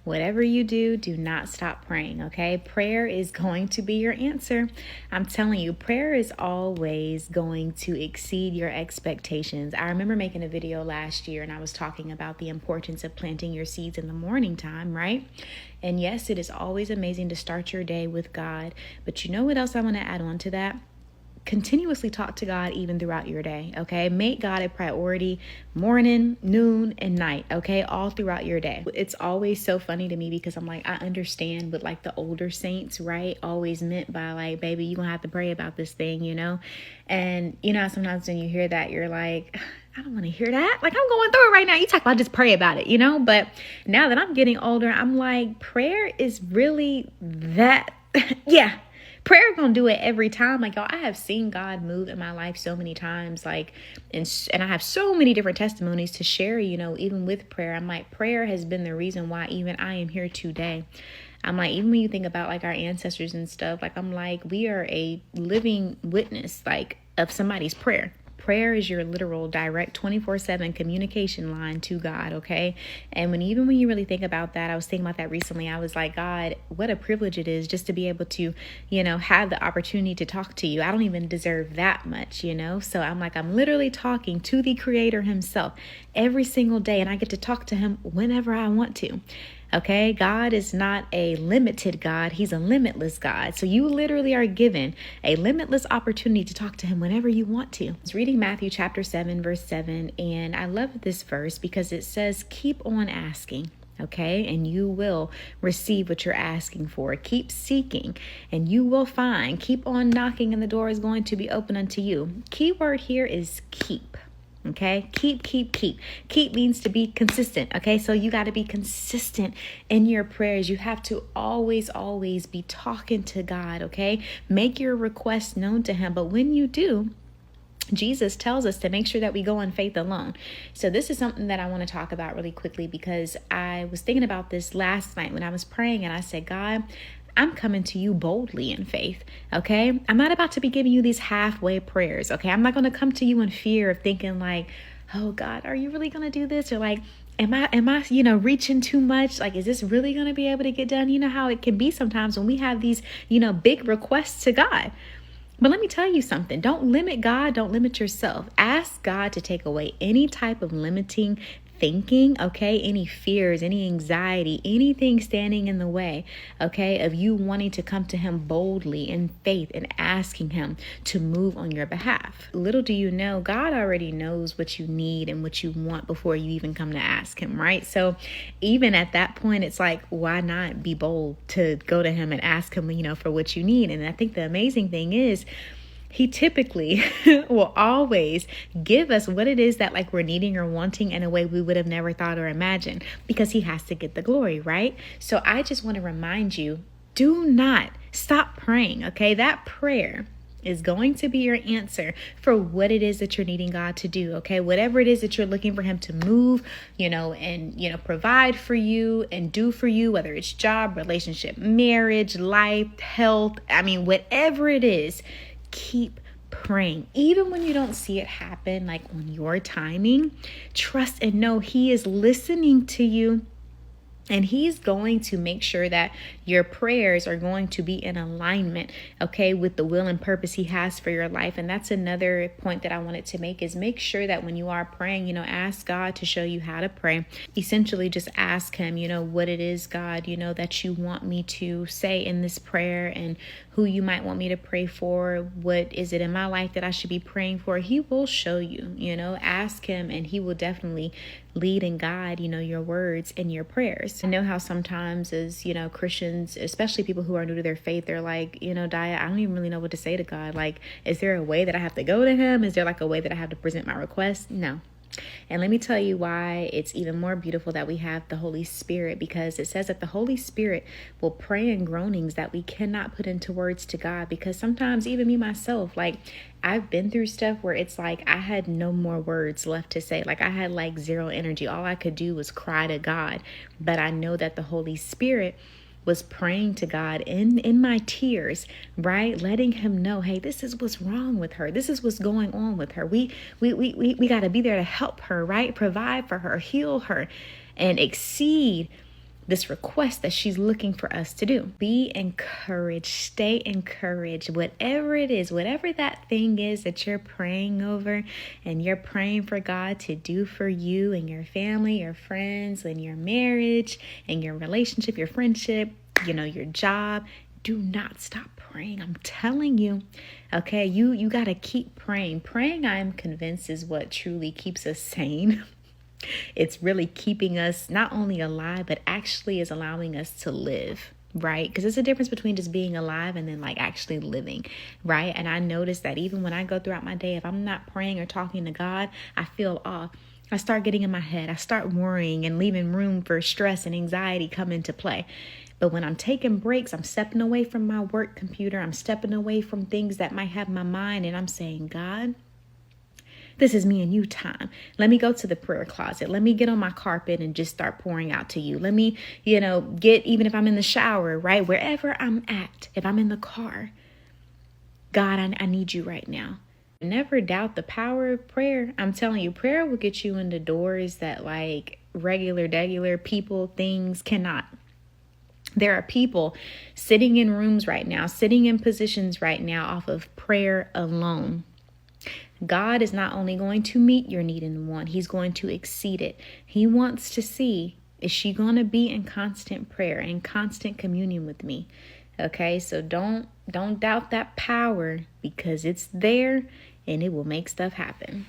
whatever you do, do not stop praying, okay? Prayer is going to be your answer. I'm telling you, prayer is always going to exceed your expectations. I remember making a video last year and I was talking about the importance of planting your seeds in the morning time, right? And yes, it is always amazing to start your day with God. But you know what else I want to add on to that? Continuously talk to God even throughout your day, okay? Make God a priority morning, noon, and night, okay? All throughout your day. It's always so funny to me because I'm like, I understand what like the older saints, right, always meant by like, baby, you're gonna have to pray about this thing, you know? And you know, sometimes when you hear that, you're like, I don't want to hear that. Like, I'm going through it right now. You talk about just pray about it, you know? But now that I'm getting older, I'm like, prayer is really that, yeah. Prayer gonna do it every time. Like, y'all, I have seen God move in my life so many times, like, and I have so many different testimonies to share, you know, even with prayer. I'm like, prayer has been the reason why even I am here today. I'm like, even when you think about like our ancestors and stuff, like, I'm like, we are a living witness, like, of somebody's prayer. Prayer is your literal direct 24/7 communication line to God, okay? And when you really think about that, I was thinking about that recently. I was like, God, what a privilege it is just to be able to, you know, have the opportunity to talk to you. I don't even deserve that much, you know? So I'm like, I'm literally talking to the Creator himself every single day, and I get to talk to him whenever I want to. Okay, God is not a limited God. He's a limitless God. So you literally are given a limitless opportunity to talk to him whenever you want to. I was reading Matthew chapter 7, verse 7, and I love this verse because it says, keep on asking. Okay, and you will receive what you're asking for. Keep seeking and you will find. Keep on knocking and the door is going to be open unto you. Key word here is keep. Okay, keep. Keep means to be consistent. Okay, so you got to be consistent in your prayers. You have to always be talking to God. Okay, make your requests known to him. But when you do, Jesus tells us to make sure that we go on faith alone. So this is something that I want to talk about really quickly because I was thinking about this last night when I was praying and I said, God, I'm coming to you boldly in faith, okay? I'm not about to be giving you these halfway prayers, okay? I'm not going to come to you in fear of thinking like, oh God, are you really going to do this? Or like, am I, you know, reaching too much? Like, is this really going to be able to get done? You know how it can be sometimes when we have these, you know, big requests to God. But let me tell you something. Don't limit God. Don't limit yourself. Ask God to take away any type of limiting thinking, okay, any fears, any anxiety, anything standing in the way, okay, of you wanting to come to him boldly in faith and asking him to move on your behalf. Little do you know, God already knows what you need and what you want before you even come to ask him, right? So even at that point, it's like, why not be bold to go to him and ask him, you know, for what you need? And I think the amazing thing is, he typically will always give us what it is that like we're needing or wanting in a way we would have never thought or imagined because he has to get the glory, right? So I just want to remind you, do not stop praying, okay? That prayer is going to be your answer for what it is that you're needing God to do, okay? Whatever it is that you're looking for him to move, you know, and, you know, provide for you and do for you, whether it's job, relationship, marriage, life, health, I mean, whatever it is, keep praying. Even when you don't see it happen, like on your timing, trust and know he is listening to you. And he's going to make sure that your prayers are going to be in alignment, okay, with the will and purpose he has for your life. And that's another point that I wanted to make is make sure that when you are praying, you know, ask God to show you how to pray. Essentially, just ask him, you know, what it is, God, you know, that you want me to say in this prayer and who you might want me to pray for. What is it in my life that I should be praying for? He will show you, you know, ask him and he will definitely lead and guide, you know, your words and your prayers. I know how sometimes as, you know, Christians, especially people who are new to their faith, they're like, you know, Dia, I don't even really know what to say to God. Like, is there a way that I have to go to him? Is there like a way that I have to present my request? No. And let me tell you why it's even more beautiful that we have the Holy Spirit, because it says that the Holy Spirit will pray in groanings that we cannot put into words to God. Because sometimes even me myself, like I've been through stuff where it's like I had no more words left to say. Like I had like zero energy. All I could do was cry to God. But I know that the Holy Spirit was praying to God in my tears, right? Letting him know, hey, this is what's wrong with her. This is what's going on with her. We got to be there to help her, right? Provide for her, heal her, and exceed this request that she's looking for us to do. Be encouraged, stay encouraged, whatever it is, whatever that thing is that you're praying over and you're praying for God to do for you and your family, your friends, and your marriage and your relationship, your friendship, your job. Do not stop praying. I'm telling you, okay, you got to keep praying. Praying, I'm convinced, is what truly keeps us sane. It's really keeping us not only alive, but actually is allowing us to live, right? Because there's a difference between just being alive and then like actually living, right? And I notice that even when I go throughout my day, if I'm not praying or talking to God, I feel off. I start getting in my head. I start worrying and leaving room for stress and anxiety come into play. But when I'm taking breaks, I'm stepping away from my work computer. I'm stepping away from things that might have my mind. And I'm saying, God, this is me and you time. Let me go to the prayer closet. Let me get on my carpet and just start pouring out to you. Let me, get, even if I'm in the shower, right? Wherever I'm at, if I'm in the car, God, I need you right now. Never doubt the power of prayer. I'm telling you, prayer will get you into doors that like regular people, things cannot. There are people sitting in rooms right now, sitting in positions right now off of prayer alone. God is not only going to meet your need and want, he's going to exceed it. He wants to see, is she going to be in constant prayer and constant communion with me? Okay, so don't doubt that power, because it's there and it will make stuff happen.